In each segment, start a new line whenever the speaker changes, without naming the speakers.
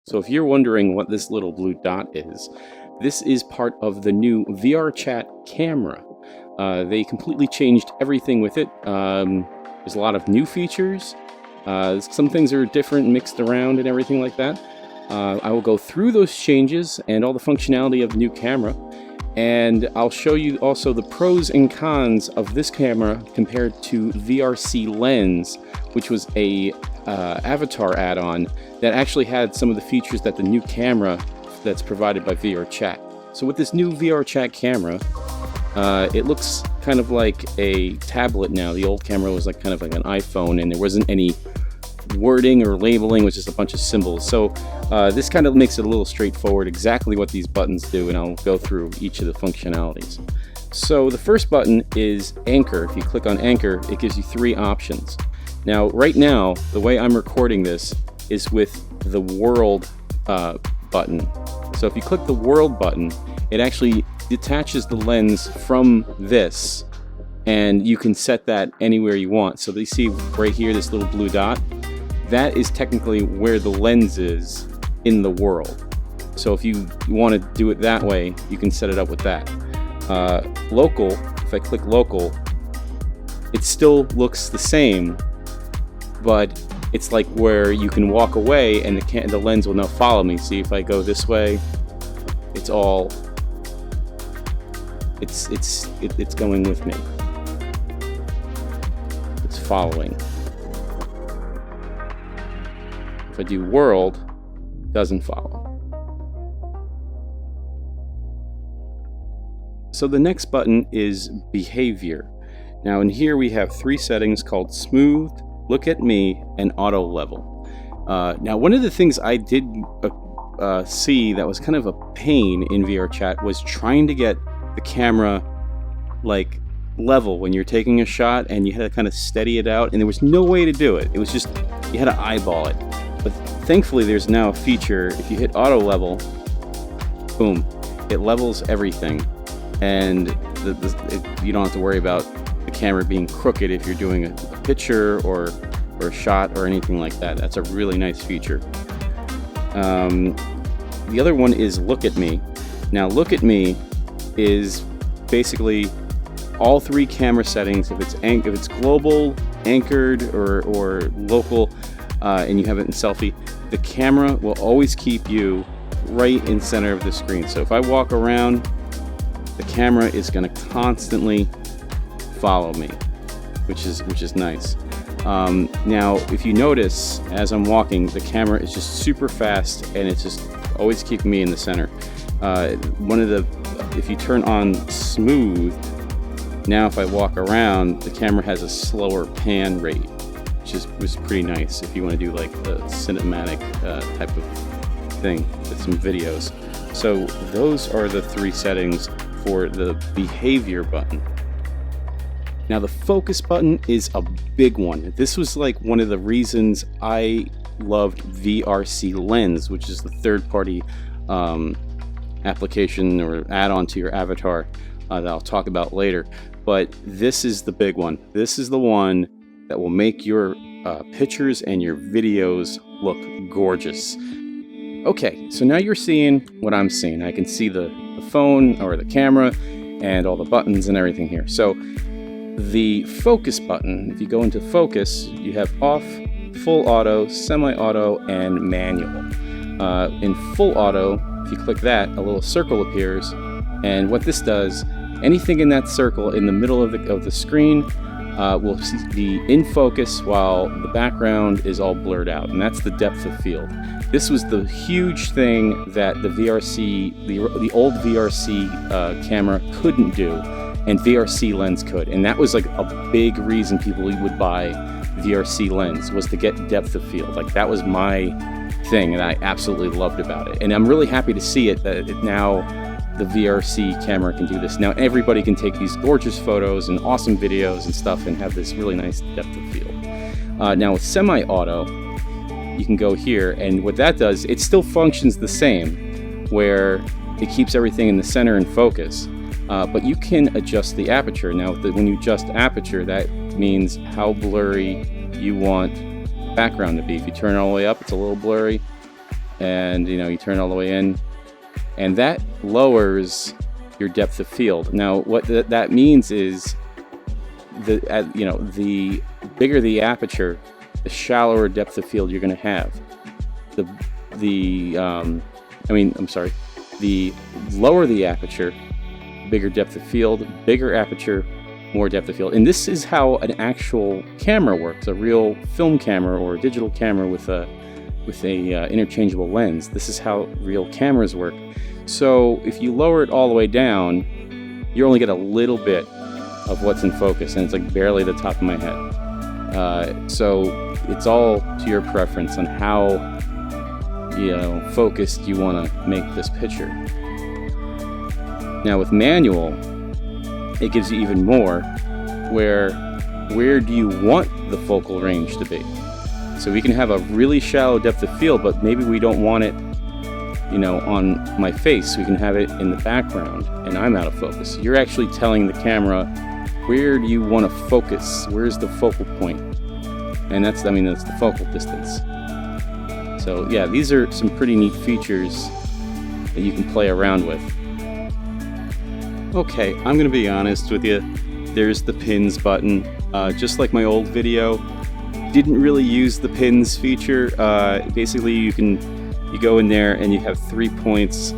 So if you're wondering what this little blue dot is, this is part of the new VRChat camera. They completely changed everything with it. There's a lot of new features. Some things are different, mixed around and everything like that. I will go through those changes and all the functionality of the new camera. And I'll show you also the pros and cons of this camera compared to VRCLens, which was a avatar add-on that actually had some of the features that the new camera that's provided by VRChat. So with this new VRChat camera, it looks kind of like a tablet now. The old camera was kind of like an iPhone, and there wasn't any wording or labeling, was just a bunch of symbols. So this kind of makes it a little straightforward exactly what these buttons do, and I'll go through each of the functionalities. So the first button is anchor. If you click on anchor, it gives you three options. Now right now the way I'm recording this is with the world button. So if you click the world button, it actually detaches the lens from this, and you can set that anywhere you want. So you see right here this little blue dot, that is technically where the lens is in the world. So if you want to do it that way, you can set it up with that. Local, if I click local, it still looks the same, but it's like where you can walk away and the lens will now follow me. See, if I go this way, it's going with me. It's following. If I do world, it doesn't follow. So the next button is behavior. Now in here we have three settings called smooth, look at me, and auto level. Now one of the things I did see that was kind of a pain in VRChat was trying to get the camera level when you're taking a shot, and you had to kind of steady it out, and there was no way to do it. It was just, you had to eyeball it. But thankfully there's now a feature, if you hit auto level, boom, it levels everything, and you don't have to worry about the camera being crooked if you're doing a picture or a shot or anything like that. That's a really nice feature. The other one is look at me. Now look at me is basically all three camera settings. If it's global, anchored, or local, and you have it in selfie, the camera will always keep you right in center of the screen. So if I walk around, the camera is going to constantly follow me, which is nice. Now if you notice, as I'm walking, the camera is just super fast, and it's just always keeping me in the center. If you turn on smooth, now if I walk around, the camera has a slower pan rate, which was pretty nice if you want to do like a cinematic type of thing with some videos. So those are the three settings for the behavior button. Now the focus button is a big one. This was like one of the reasons I loved VRCLens, which is the third-party application or add-on to your avatar that I'll talk about later. But this is the big one. This is the one that will make your pictures and your videos look gorgeous. Okay, so now you're seeing what I'm seeing. I can see the phone or the camera and all the buttons and everything here. So the focus button, if you go into focus, you have off, full auto, semi-auto, and manual. In full auto, if you click that, a little circle appears, and what this does, anything in that circle in the middle of the screen will be in focus while the background is all blurred out, and that's the depth of field. This was the huge thing that the VRC, the old VRC camera couldn't do, and VRCLens could, and that was like a big reason people would buy VRCLens, was to get depth of field. Like, that was my thing, and I absolutely loved about it, and I'm really happy to see it that now the VRC camera can do this. Now everybody can take these gorgeous photos and awesome videos and stuff and have this really nice depth of field. Now with semi-auto, you can go here, and what that does, it still functions the same, where it keeps everything in the center and focus, but you can adjust the aperture. Now when you adjust aperture, that means how blurry you want background to be. If you turn it all the way up, it's a little blurry, and you turn it all the way in, and that lowers your depth of field. Now what that means is the bigger the aperture, the shallower depth of field you're going to have. The lower the aperture, bigger depth of field, bigger aperture, more depth of field. And this is how an actual camera works, a real film camera or a digital camera with a interchangeable lens. This is how real cameras work. So if you lower it all the way down, you only get a little bit of what's in focus, and it's like barely the top of my head. So it's all to your preference on how focused you want to make this picture. Now with manual, it gives you even more. Where do you want the focal range to be? So we can have a really shallow depth of field, but maybe we don't want it, on my face. We can have it in the background, and I'm out of focus. You're actually telling the camera, where do you want to focus? Where's the focal point? And that's the focal distance. So yeah, these are some pretty neat features that you can play around with. Okay, I'm going to be honest with you. There's the pins button. Just like my old video, didn't really use the pins feature. Basically, you go in there and you have 3 points,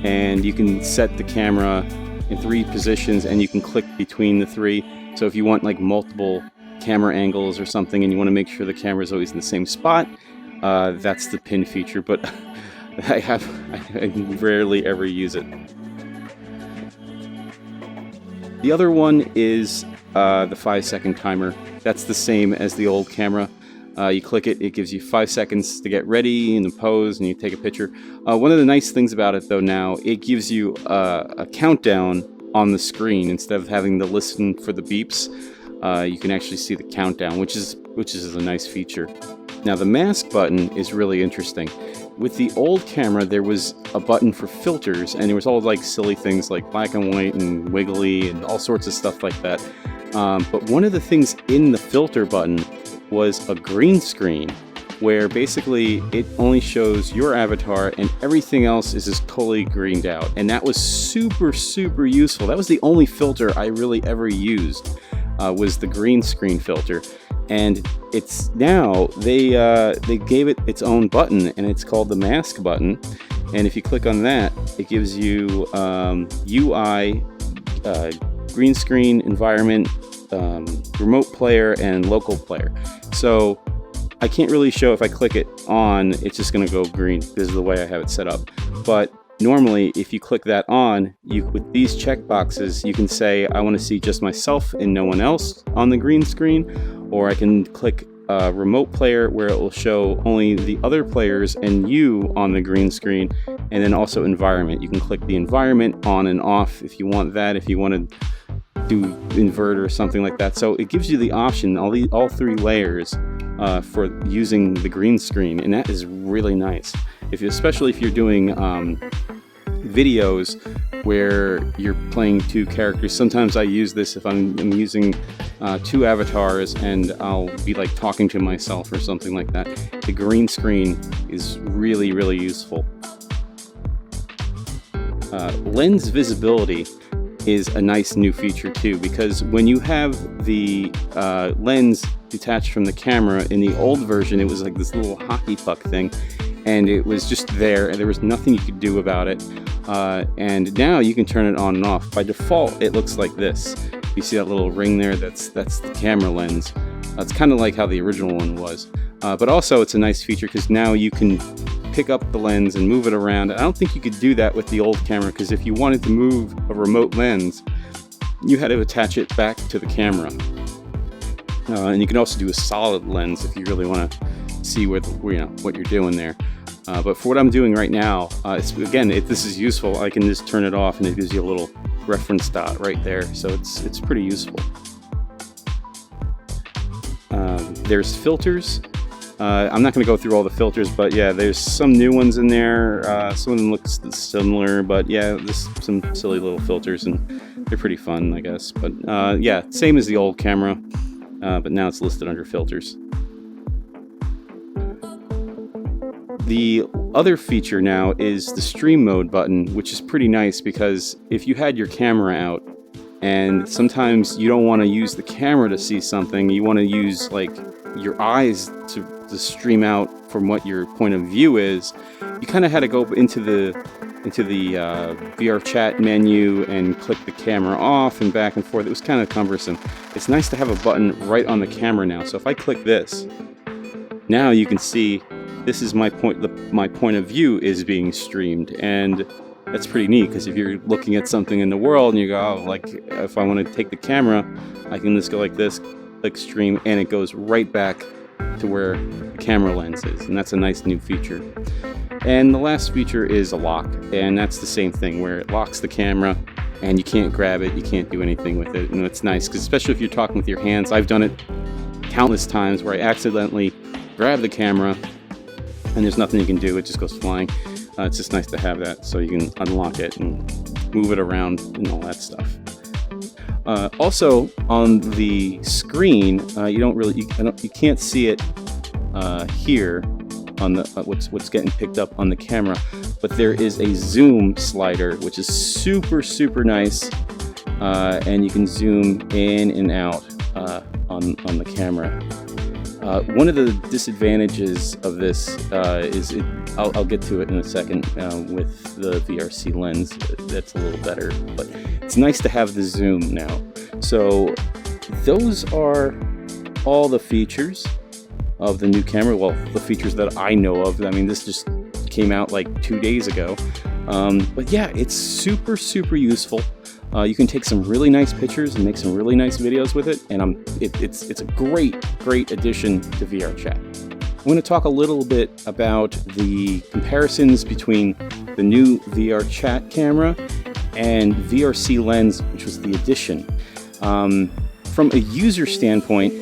and you can set the camera in 3 positions, and you can click between the 3. So if you want like multiple camera angles or something, and you want to make sure the camera is always in the same spot, that's the pin feature. But I rarely ever use it. The other one is the 5-second timer. That's the same as the old camera. You click it, it gives you 5 seconds to get ready in the pose, and you take a picture. One of the nice things about it though now, it gives you a countdown on the screen instead of having to listen for the beeps. You can actually see the countdown, which is a nice feature. Now the mask button is really interesting. With the old camera, there was a button for filters, and there was all like silly things like black and white and wiggly and all sorts of stuff like that. But one of the things in the filter button was a green screen, where basically it only shows your avatar and everything else is just totally greened out. And that was super, super useful. That was the only filter I really ever used, was the green screen filter. And it's now, they gave it its own button, and it's called the mask button. And if you click on that, it gives you UI, green screen, environment, remote player, and local player. So I can't really show, if I click it on, it's just going to go green because of the way I have it set up. But normally, if you click that on, with these check boxes, you can say, I want to see just myself and no one else on the green screen. Or I can click remote player, where it will show only the other players and you on the green screen. And then also environment. You can click the environment on and off if you want that, if you want to do invert or something like that. So it gives you the option, all 3 layers for using the green screen, and that is really nice. Especially if you're doing videos where you're playing 2 characters. Sometimes I use this if I'm using 2 avatars, and I'll be like talking to myself or something like that. The green screen is really, really useful. Lens visibility is a nice new feature too, because when you have the lens detached from the camera, in the old version it was like this little hockey puck thing, and it was just there and there was nothing you could do about it. And now you can turn it on and off. By default it looks like this. You see that little ring there? That's the camera lens. It's kind of like how the original one was, but also it's a nice feature because now you can pick up the lens and move it around. I don't think you could do that with the old camera, because if you wanted to move a remote lens, you had to attach it back to the camera. And you can also do a solid lens if you really want to see what you're doing there. But for what I'm doing right now, this is useful. I can just turn it off, and it gives you a little reference dot right there. So it's pretty useful. There's filters. I'm not going to go through all the filters, but yeah, there's some new ones in there. Some of them look similar, but yeah, there's some silly little filters, and they're pretty fun, I guess. But yeah, same as the old camera, but now it's listed under filters. The other feature now is the stream mode button, which is pretty nice because if you had your camera out and sometimes you don't want to use the camera to see something, you want to use like your eyes to stream out from what your point of view is, you kind of had to go into the VRChat menu and click the camera off and back and forth. It was kind of cumbersome. It's nice to have a button right on the camera now. So if I click this, now you can see this is my point. My point of view is being streamed, and that's pretty neat because if you're looking at something in the world and you go, oh, like if I want to take the camera, I can just go like this, click stream, and it goes right back to where the camera lens is, and that's a nice new feature. And the last feature is a lock, and that's the same thing where it locks the camera and you can't grab it, you can't do anything with it. And it's nice because especially if you're talking with your hands, I've done it countless times where I accidentally grab the camera and there's nothing you can do, it just goes flying. It's just nice to have that so you can unlock it and move it around and all that stuff. Also on the screen, you can't see it here on the what's getting picked up on the camera, but there is a zoom slider which is super nice, and you can zoom in and out on the camera. One of the disadvantages of this is I'll get to it in a second with the VRC lens. That's a little better, but it's nice to have the zoom now. So those are all the features of the new camera. Well, the features that I know of. I mean, this just came out like 2 days ago. But yeah, it's super useful. You can take some really nice pictures and make some really nice videos with it, and it's a great addition to VRChat. I'm going to talk a little bit about the comparisons between the new VRChat camera and VRCLens, which was the addition. From a user standpoint,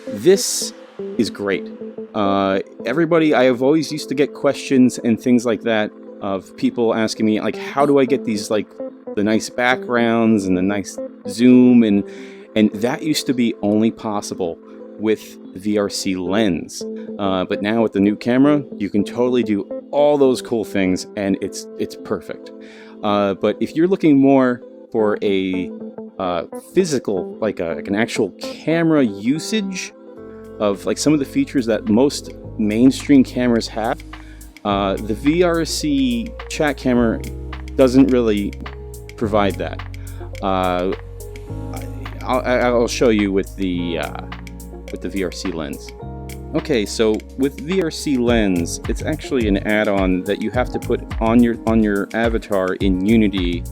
this is great. I have always used to get questions and things like that of people asking me, like, how do I get these, like, the nice backgrounds and the nice zoom, and that used to be only possible with VRCLens. But now with the new camera, you can totally do all those cool things, and it's perfect. But if you're looking more for a physical, like an actual camera usage of like some of the features that most mainstream cameras have, the VRC chat camera doesn't really provide that. I'll show you with the VRCLens. Okay, so with VRCLens, it's actually an add-on that you have to put on your avatar in Unity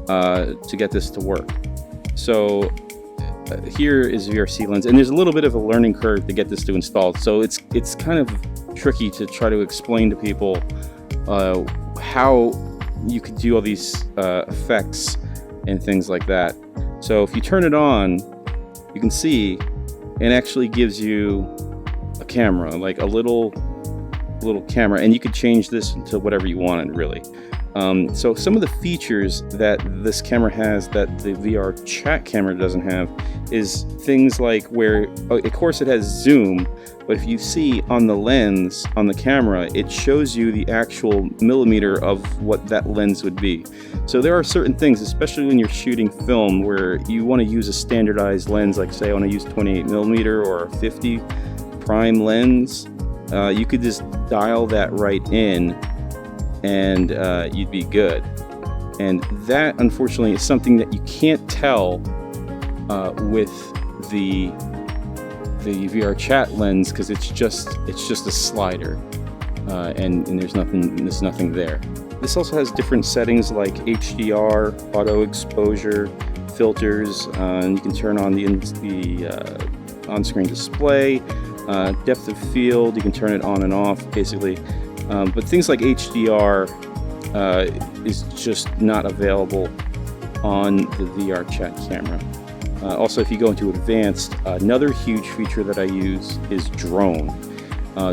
to get this to work. So here is VRCLens, and there's a little bit of a learning curve to get this to install. So it's kind of tricky to try to explain to people how you could do all these effects and things like that. So if you turn it on, you can see it actually gives you a camera, like a little camera, and you could change this to whatever you wanted, really. So some of the features that this camera has that the VRChat camera doesn't have is things like where, of course, it has zoom, but if you see on the lens on the camera, it shows you the actual millimeter of what that lens would be. So there are certain things, especially when you're shooting film, where you want to use a standardized lens, like say I want to use 28mm or a 50 prime lens. You could just dial that right in, and you'd be good. And that, unfortunately, is something that you can't tell with the VRChat lens, because it's just a slider, and there's nothing there. This also has different settings like HDR, auto exposure, filters, and you can turn on the on-screen display, depth of field. You can turn it on and off, basically. But things like HDR is just not available on the VRChat camera. Also, if you go into advanced, another huge feature that I use is drone.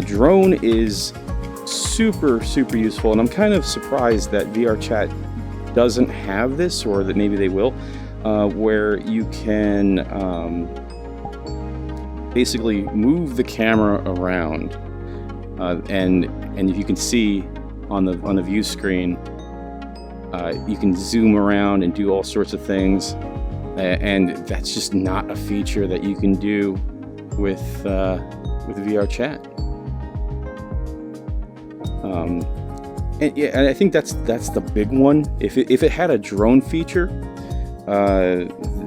Drone is super useful, and I'm kind of surprised that VRChat doesn't have this, or that maybe they will, where you can basically move the camera around and you can see on the view screen, you can zoom around and do all sorts of things, and that's just not a feature that you can do with VRChat. And yeah, and I think that's the big one. If it had a drone feature,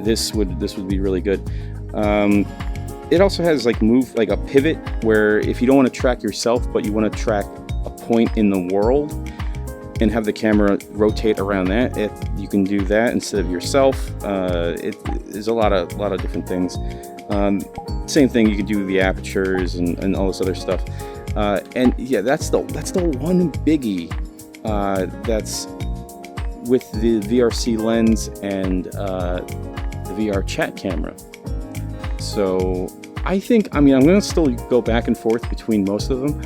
this would be really good. It also has like a pivot, where if you don't want to track yourself but you want to track a point in the world and have the camera rotate around that, you can do that instead of yourself. There's a lot of different things. Same thing, you can do the apertures and all this other stuff. And yeah, that's the one biggie that's with the VRCLens and the VRChat camera. So I think, I'm going to still go back and forth between most of them.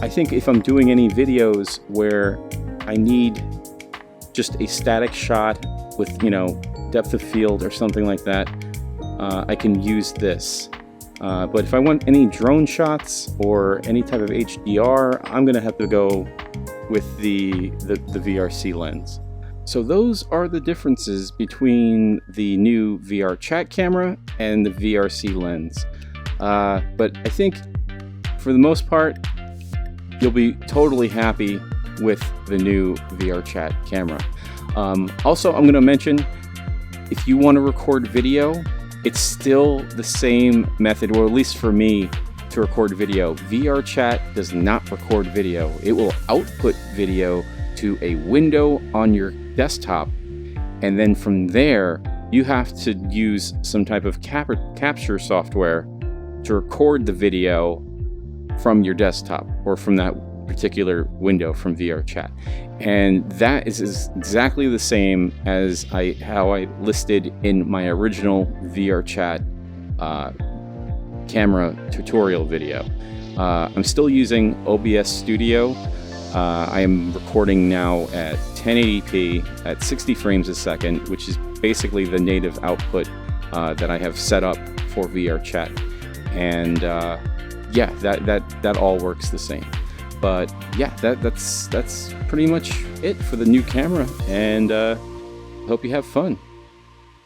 I think if I'm doing any videos where I need just a static shot with, depth of field or something like that, I can use this. But if I want any drone shots or any type of HDR, I'm going to have to go with the VRCLens. So those are the differences between the new VRChat camera and the VRCLens. But I think for the most part, you'll be totally happy with the new VRChat camera. Also, I'm going to mention, if you want to record video, it's still the same method, or at least for me, to record video. VRChat does not record video. It will output video to a window on your desktop, and then from there, you have to use some type of capture software to record the video from your desktop or from that particular window from VRChat. And that is exactly the same as how I listed in my original VRChat camera tutorial video. I'm still using OBS Studio. I am recording now at 1080p at 60 frames a second, which is basically the native output that I have set up for VRChat. And yeah, that all works the same. But yeah, that's pretty much it for the new camera, and hope you have fun.